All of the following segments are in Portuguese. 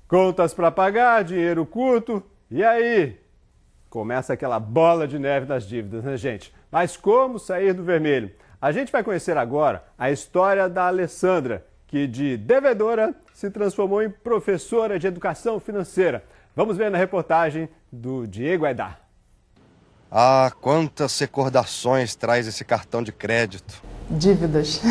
Contas para pagar, dinheiro curto, e aí? Começa aquela bola de neve das dívidas, né, gente? Mas como sair do vermelho? A gente vai conhecer agora a história da Alessandra, que de devedora se transformou em professora de educação financeira. Vamos ver na reportagem do Diego Aidar. Ah, quantas recordações traz esse cartão de crédito. Dívidas.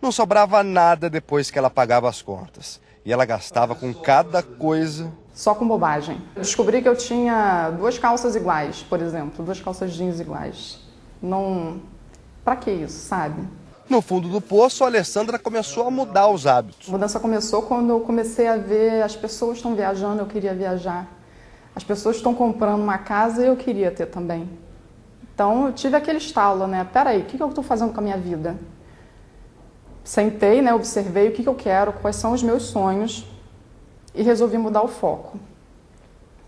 Não sobrava nada depois que ela pagava as contas. E ela gastava com cada coisa. Só com bobagem. Descobri que eu tinha 2 calças iguais, por exemplo, 2 calças jeans iguais. Não... Pra que isso, sabe? No fundo do poço, a Alessandra começou a mudar os hábitos. A mudança começou quando eu comecei a ver as pessoas estão viajando, eu queria viajar. As pessoas estão comprando uma casa e eu queria ter também. Então eu tive aquele estalo, né? Peraí, o que eu estou fazendo com a minha vida? Sentei, né? Observei o que eu quero, quais são os meus sonhos e resolvi mudar o foco.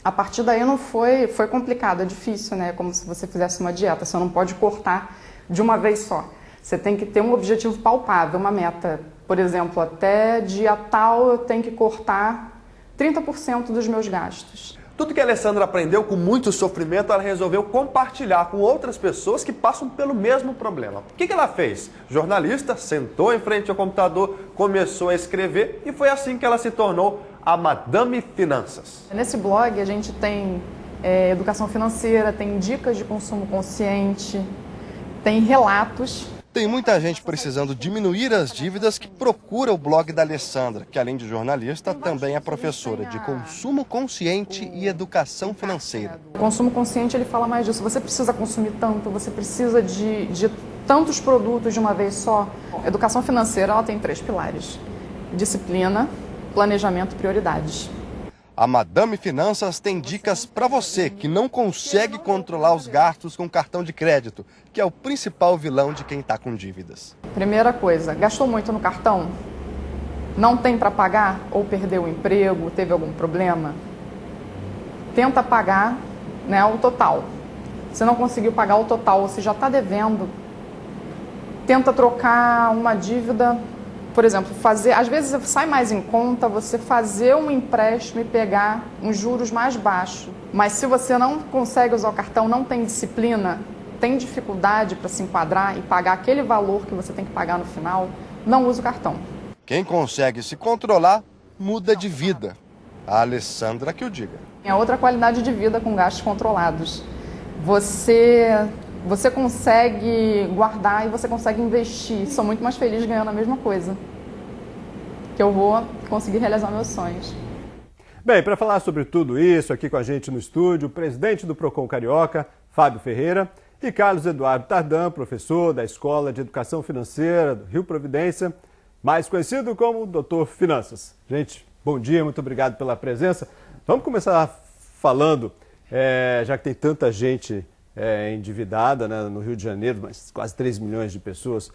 A partir daí não foi complicado, é difícil, né? Como se você fizesse uma dieta, você não pode cortar de uma vez só. Você tem que ter um objetivo palpável, uma meta. Por exemplo, até dia tal eu tenho que cortar 30% dos meus gastos. Tudo que a Alessandra aprendeu com muito sofrimento, ela resolveu compartilhar com outras pessoas que passam pelo mesmo problema. O que ela fez? Jornalista, sentou em frente ao computador, começou a escrever e foi assim que ela se tornou a Madame Finanças. Nesse blog a gente tem educação financeira, tem dicas de consumo consciente, tem relatos. Tem muita gente precisando diminuir as dívidas que procura o blog da Alessandra, que além de jornalista, também é professora de consumo consciente e educação financeira. O consumo consciente ele fala mais disso. Você precisa consumir tanto, você precisa de tantos produtos de uma vez só. A educação financeira ela tem 3 pilares: disciplina, planejamento e prioridades. A Madame Finanças tem dicas para você que não consegue controlar os gastos com cartão de crédito, que é o principal vilão de quem está com dívidas. Primeira coisa, gastou muito no cartão? Não tem para pagar? Ou perdeu o emprego, teve algum problema? Tenta pagar, né, o total. Se não conseguiu pagar o total ou se já está devendo, tenta trocar uma dívida. Por exemplo, às vezes sai mais em conta você fazer um empréstimo e pegar uns juros mais baixos. Mas se você não consegue usar o cartão, não tem disciplina, tem dificuldade para se enquadrar e pagar aquele valor que você tem que pagar no final, não use o cartão. Quem consegue se controlar, muda de vida. A Alessandra que o diga. É outra qualidade de vida com gastos controlados. Você consegue guardar e você consegue investir. Sou muito mais feliz ganhando a mesma coisa. Que eu vou conseguir realizar meus sonhos. Bem, para falar sobre tudo isso, aqui com a gente no estúdio, o presidente do Procon Carioca, Fábio Ferreira, e Carlos Eduardo Tardan, professor da Escola de Educação Financeira do Rio Providência, mais conhecido como Doutor Finanças. Gente, bom dia, muito obrigado pela presença. Vamos começar falando, já que tem tanta gente endividada, né, no Rio de Janeiro, mas quase 3 milhões de pessoas,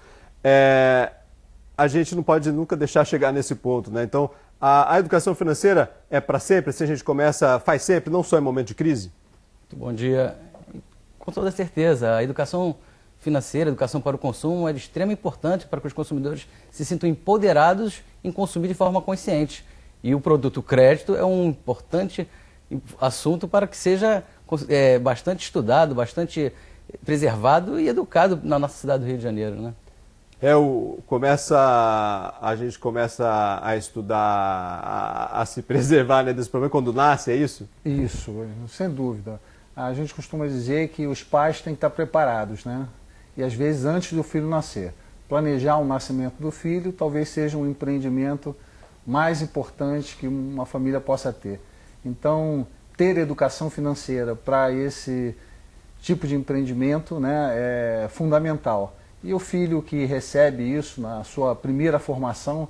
a gente não pode nunca deixar chegar nesse ponto, né? Então, a educação financeira é para sempre, se a gente faz sempre, não só em momento de crise? Muito bom dia. Com toda certeza, a educação financeira, a educação para o consumo é de extrema importância para que os consumidores se sintam empoderados em consumir de forma consciente. E o produto crédito é um importante assunto para que seja bastante estudado, bastante preservado e educado na nossa cidade do Rio de Janeiro, né? A gente começa a estudar, a se preservar, né, desse problema quando nasce, é isso? Isso, sem dúvida. A gente costuma dizer que os pais têm que estar preparados, né? E às vezes antes do filho nascer. Planejar o nascimento do filho talvez seja um empreendimento mais importante que uma família possa ter. Então, ter educação financeira para esse tipo de empreendimento, né, é fundamental. E o filho que recebe isso na sua primeira formação,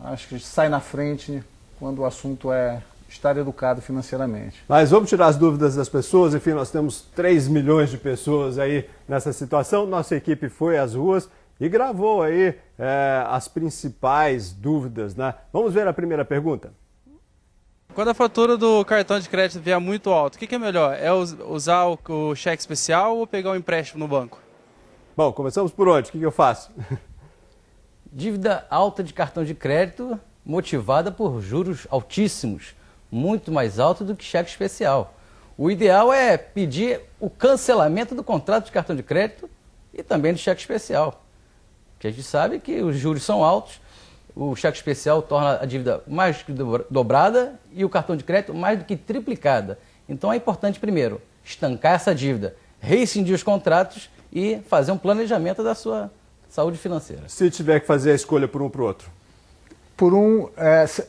acho que sai na frente quando o assunto é estar educado financeiramente. Mas vamos tirar as dúvidas das pessoas. Enfim, nós temos 3 milhões de pessoas aí nessa situação. Nossa equipe foi às ruas e gravou aí as principais dúvidas, né? Vamos ver a primeira pergunta? Quando a fatura do cartão de crédito vier muito alto, o que é melhor? É usar o cheque especial ou pegar um empréstimo no banco? Bom, começamos por onde? O que eu faço? Dívida alta de cartão de crédito motivada por juros altíssimos. muito mais alto do que cheque especial. O ideal é pedir o cancelamento do contrato de cartão de crédito e também do cheque especial. Porque a gente sabe que os juros são altos, o cheque especial torna a dívida mais do que dobrada e o cartão de crédito mais do que triplicada. Então é importante, primeiro, estancar essa dívida, rescindir os contratos e fazer um planejamento da sua saúde financeira. Se tiver que fazer a escolha por um para o outro?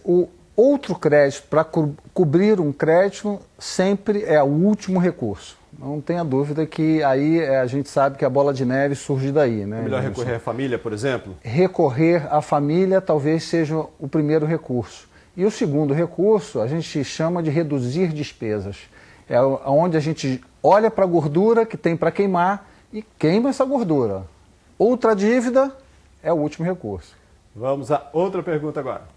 O outro crédito, para cobrir um crédito, sempre é o último recurso. Não tenha dúvida que aí a gente sabe que a bola de neve surge daí, né? É melhor recorrer à família, por exemplo? Recorrer à família talvez seja o primeiro recurso. E o segundo recurso a gente chama de reduzir despesas. É onde a gente olha para a gordura que tem para queimar e queima essa gordura. Outra dívida é o último recurso. Vamos a outra pergunta agora.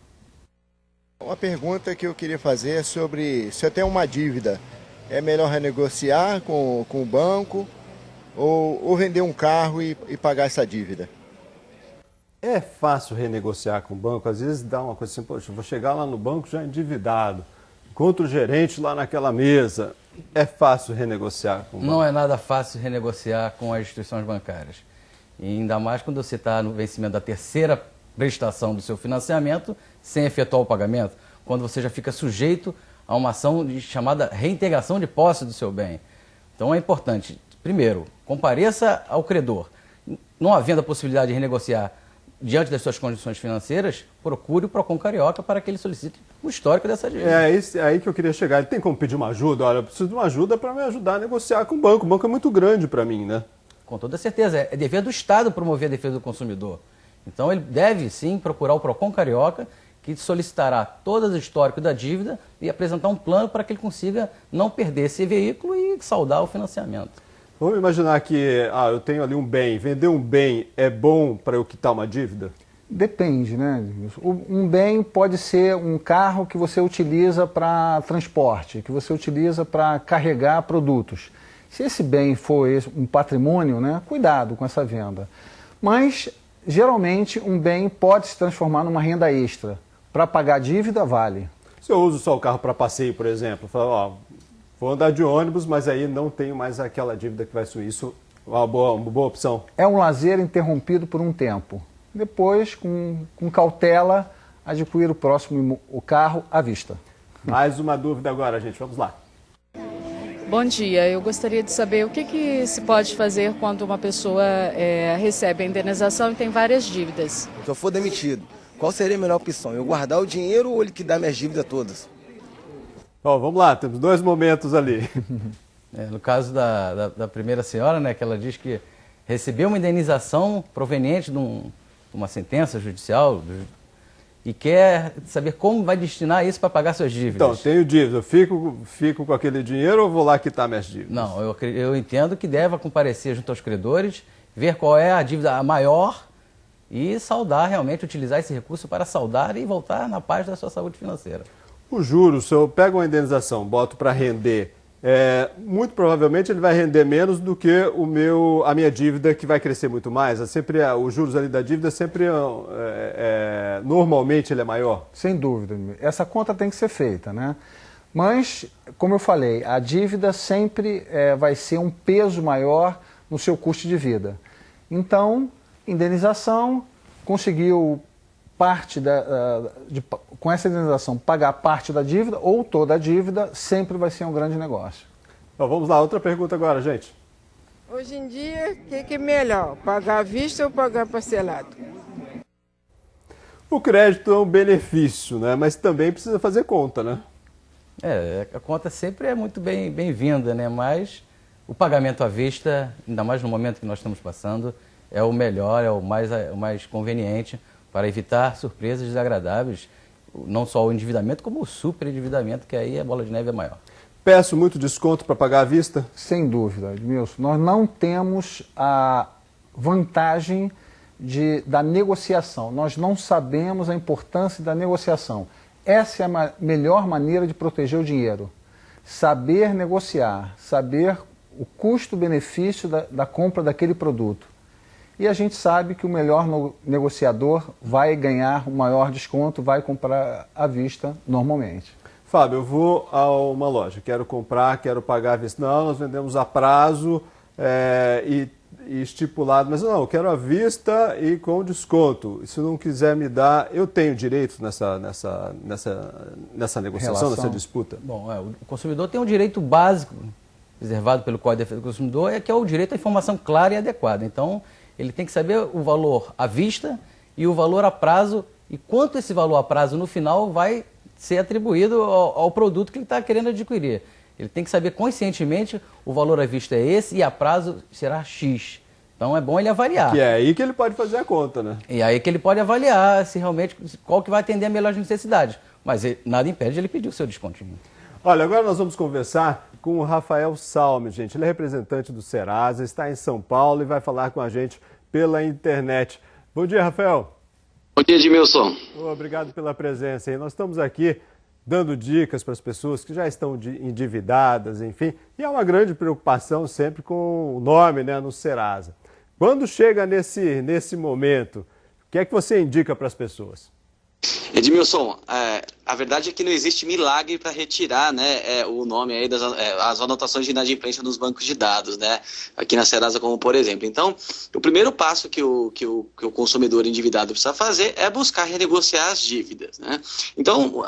Uma pergunta que eu queria fazer é sobre se eu tenho uma dívida, é melhor renegociar com o banco ou vender um carro e pagar essa dívida? É fácil renegociar com o banco, às vezes dá uma coisa assim, poxa, eu vou chegar lá no banco já endividado, encontro o gerente lá naquela mesa. É fácil renegociar com o banco? Não é nada fácil renegociar com as instituições bancárias. E ainda mais quando você está no vencimento da terceira prestação do seu financiamento sem efetuar o pagamento, quando você já fica sujeito a uma ação chamada reintegração de posse do seu bem. Então é importante, primeiro, compareça ao credor. Não havendo a possibilidade de renegociar diante das suas condições financeiras, procure o Procon Carioca para que ele solicite o histórico dessa dívida. É aí que eu queria chegar. Ele tem como pedir uma ajuda? Olha, eu preciso de uma ajuda para me ajudar a negociar com o banco. O banco é muito grande para mim, né? Com toda certeza. É dever do Estado promover a defesa do consumidor. Então ele deve sim procurar o Procon Carioca, que solicitará todo o histórico da dívida e apresentar um plano para que ele consiga não perder esse veículo e saldar o financiamento. Vamos imaginar que eu tenho ali um bem, vender um bem é bom para eu quitar uma dívida? Depende, né? Um bem pode ser um carro que você utiliza para transporte, que você utiliza para carregar produtos. Se esse bem for um patrimônio, né, cuidado com essa venda. Mas, geralmente, um bem pode se transformar numa renda extra. Para pagar a dívida, vale. Se eu uso só o carro para passeio, por exemplo, falo, vou andar de ônibus, mas aí não tenho mais aquela dívida que vai subir. Isso é uma boa opção. É um lazer interrompido por um tempo. Depois, com cautela, adquirir o carro à vista. Mais uma dúvida agora, gente. Vamos lá. Bom dia, eu gostaria de saber o que se pode fazer quando uma pessoa recebe a indenização e tem várias dívidas. Se eu for demitido, qual seria a melhor opção? Eu guardar o dinheiro ou liquidar minhas dívidas todas? Bom, vamos lá, temos dois momentos ali. No caso da primeira senhora, né, que ela diz que recebeu uma indenização proveniente de uma sentença judicial e quer saber como vai destinar isso para pagar suas dívidas. Então, tenho dívida, fico com aquele dinheiro ou vou lá quitar minhas dívidas? Não, eu entendo que deva comparecer junto aos credores, ver qual é a dívida maior e saldar, realmente utilizar esse recurso para saldar e voltar na paz da sua saúde financeira. O juros, se eu pego uma indenização, boto para render, muito provavelmente ele vai render menos do que a minha dívida, que vai crescer muito mais. Os juros ali da dívida normalmente ele é maior. Sem dúvida. Essa conta tem que ser feita, né? Mas, como eu falei, a dívida sempre vai ser um peso maior no seu custo de vida. Então, indenização, conseguiu com essa indenização pagar parte da dívida ou toda a dívida, sempre vai ser um grande negócio. Então, vamos lá, outra pergunta agora, gente. Hoje em dia, o que é melhor, pagar à vista ou pagar parcelado? O crédito é um benefício, né? Mas também precisa fazer conta, né? A conta sempre é muito bem-vinda, né? Mas o pagamento à vista, ainda mais no momento que nós estamos passando, é o melhor, é o mais conveniente para evitar surpresas desagradáveis, não só o endividamento, como o superendividamento, que aí a bola de neve é maior. Peço muito desconto para pagar à vista? Sem dúvida, Edmilson. Nós não temos a vantagem da negociação. Nós não sabemos a importância da negociação. Essa é a melhor maneira de proteger o dinheiro. Saber negociar, saber o custo-benefício da compra daquele produto. E a gente sabe que o melhor negociador vai ganhar o maior desconto, vai comprar à vista normalmente. Fábio, eu vou a uma loja, quero comprar, quero pagar à vista. Não, nós vendemos a prazo e estipulado, mas não, eu quero à vista e com desconto. Se não quiser me dar, eu tenho direito nessa negociação, nessa disputa? Bom, o consumidor tem um direito básico, reservado pelo Código de Defesa do Consumidor, que é o direito à informação clara e adequada. Então, ele tem que saber o valor à vista e o valor a prazo e quanto esse valor a prazo no final vai ser atribuído ao produto que ele está querendo adquirir. Ele tem que saber conscientemente o valor à vista é esse e a prazo será X. Então é bom ele avaliar. Que é aí que ele pode fazer a conta, né? E aí que ele pode avaliar se realmente qual que vai atender a melhor necessidade. Mas nada impede de ele pedir o seu descontinho. Olha, agora nós vamos conversar com o Rafael Salme, gente. Ele é representante do Serasa, está em São Paulo e vai falar com a gente pela internet. Bom dia, Rafael. Bom dia, Edmilson. Obrigado pela presença. E nós estamos aqui dando dicas para as pessoas que já estão endividadas, enfim. E há uma grande preocupação sempre com o nome, né, no Serasa. Quando chega nesse momento, o que é que você indica para as pessoas? Edmilson, a verdade é que não existe milagre para retirar, né, o nome aí as anotações de inadimplência nos bancos de dados, né, aqui na Serasa, como por exemplo. Então, o primeiro passo que o consumidor endividado precisa fazer é buscar renegociar as dívidas, né. Então,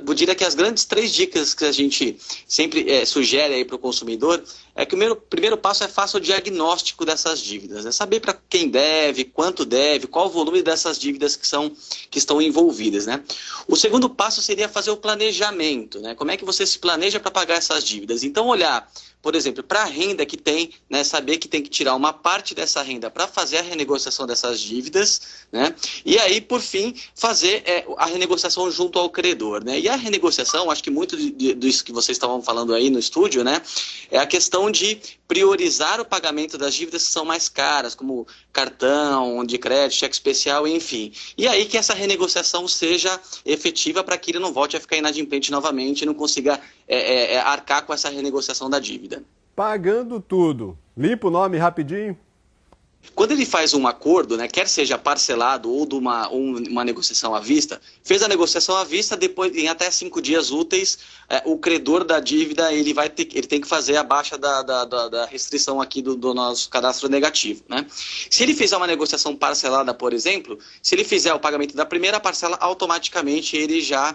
eu diria que as grandes 3 dicas que a gente sempre sugere aí para o consumidor é que o primeiro passo é faça o diagnóstico dessas dívidas, né, saber para quem deve, quanto deve, qual o volume dessas dívidas que estão envolvidas, né. O segundo passo seria fazer o planejamento, né? Como é que você se planeja para pagar essas dívidas? Então, olhar, por exemplo, para a renda que tem, né? Saber que tem que tirar uma parte dessa renda para fazer a renegociação dessas dívidas, né? E aí, por fim, fazer a renegociação junto ao credor, né? E a renegociação, acho que muito disso que vocês estavam falando aí no estúdio, né? É a questão de priorizar o pagamento das dívidas que são mais caras, como cartão de crédito, cheque especial, enfim. E aí que essa renegociação seja efetiva para que ele não volte a ficar inadimplente novamente e não consiga arcar com essa renegociação da dívida. Pagando tudo, limpa o nome rapidinho? Quando ele faz um acordo, né, quer seja parcelado ou de uma negociação à vista, fez a negociação à vista, depois em até 5 dias úteis, o credor da dívida ele tem que fazer a baixa da restrição aqui do nosso cadastro negativo, né? Se ele fizer uma negociação parcelada, por exemplo, se ele fizer o pagamento da primeira parcela, automaticamente ele já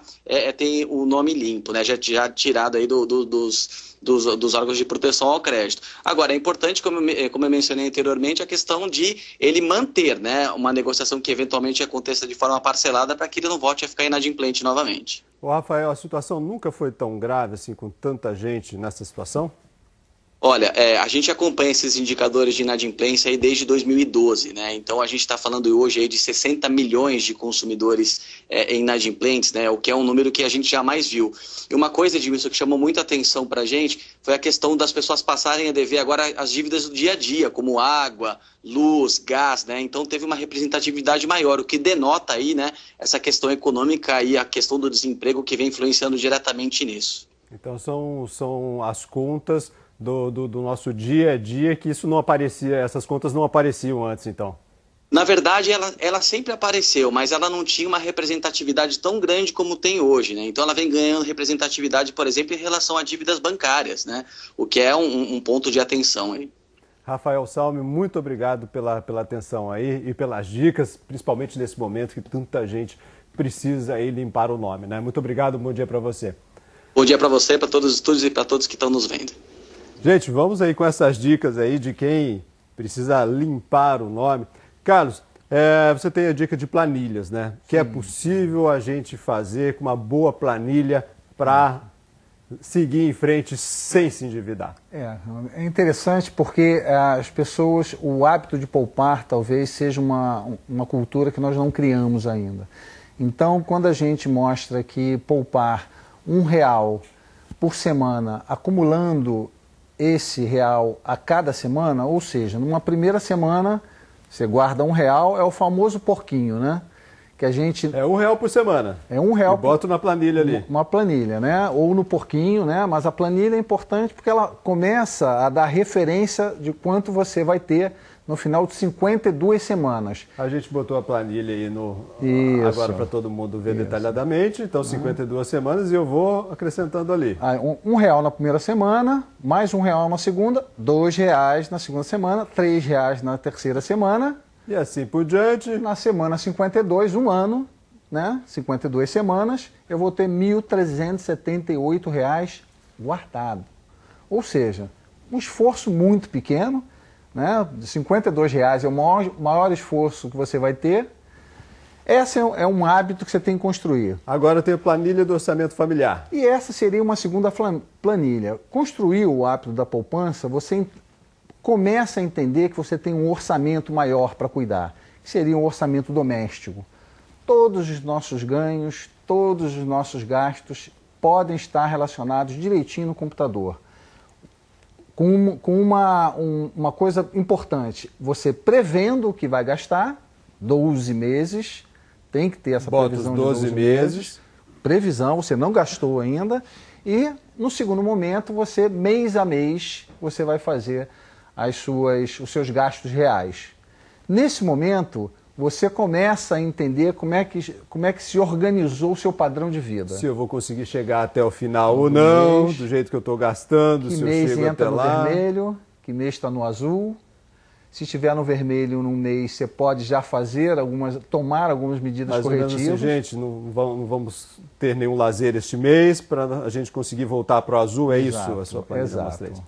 tem o nome limpo, né? Já tirado aí dos órgãos de proteção ao crédito. Agora, é importante, como eu mencionei anteriormente, a questão de ele manter, né, uma negociação que eventualmente aconteça de forma parcelada para que ele não volte a ficar inadimplente novamente. Ô, Rafael, a situação nunca foi tão grave assim, com tanta gente nessa situação? Olha, a gente acompanha esses indicadores de inadimplência aí desde 2012, né? Então a gente está falando hoje aí de 60 milhões de consumidores inadimplentes, né? O que é um número que a gente jamais viu. E uma coisa, Edmilson, que chamou muita atenção para a gente foi a questão das pessoas passarem a dever agora as dívidas do dia a dia, como água, luz, gás, né? Então teve uma representatividade maior, o que denota aí, né, essa questão econômica e a questão do desemprego que vem influenciando diretamente nisso. Então são as contas do nosso dia a dia que isso não aparecia, essas contas não apareciam antes, então? Na verdade, ela sempre apareceu, mas ela não tinha uma representatividade tão grande como tem hoje, né? Então ela vem ganhando representatividade, por exemplo, em relação a dívidas bancárias, né? O que é um ponto de atenção aí. Rafael Salme, muito obrigado pela atenção aí e pelas dicas, principalmente nesse momento que tanta gente precisa aí limpar o nome, né? Muito obrigado, bom dia para você. Bom dia para você, para todos os estúdios e para todos que estão nos vendo. Gente, vamos aí com essas dicas aí de quem precisa limpar o nome. Carlos, você tem a dica de planilhas, né? Que é possível a gente fazer com uma boa planilha para seguir em frente sem se endividar. É interessante porque as pessoas, o hábito de poupar talvez seja uma cultura que nós não criamos ainda. Então, quando a gente mostra que poupar R$1 por semana, acumulando esse real a cada semana, ou seja, numa primeira semana você guarda R$1, é o famoso porquinho, né? Que a gente... É R$1 por semana. É R$1. Bota na planilha ali. Uma planilha, né? Ou no porquinho, né? Mas a planilha é importante porque ela começa a dar referência de quanto você vai ter no final de 52 semanas. A gente botou a planilha aí agora para todo mundo ver detalhadamente. Então, 52 semanas e eu vou acrescentando ali. R$1 na primeira semana, mais R$1 na segunda, R$2 na segunda semana, R$3 na terceira semana. E assim por diante. Na semana 52, um ano, né? 52 semanas, eu vou ter R$1.378 guardado. Ou seja, um esforço muito pequeno, né? De R$52 é o maior esforço que você vai ter. Esse é um hábito que você tem que construir. Agora tem a planilha do orçamento familiar. E essa seria uma segunda planilha. Construir o hábito da poupança, você começa a entender que você tem um orçamento maior para cuidar, que seria um orçamento doméstico. Todos os nossos ganhos, todos os nossos gastos podem estar relacionados direitinho no computador. Com uma coisa importante, você prevendo o que vai gastar, 12 meses, tem que ter essa previsão de 12 meses. Previsão, você não gastou ainda. E no segundo momento, você mês a mês, você vai fazer os seus gastos reais. Nesse momento, você começa a entender como é que se organizou o seu padrão de vida. Se eu vou conseguir chegar até o final ou não, do jeito que eu estou gastando, se eu chego até lá. Que mês entra no vermelho, que mês está no azul. Se estiver no vermelho num mês, você pode já tomar algumas medidas corretivas. Assim, gente, não vamos ter nenhum lazer este mês para a gente conseguir voltar para o azul, é isso a sua planilha? Exato.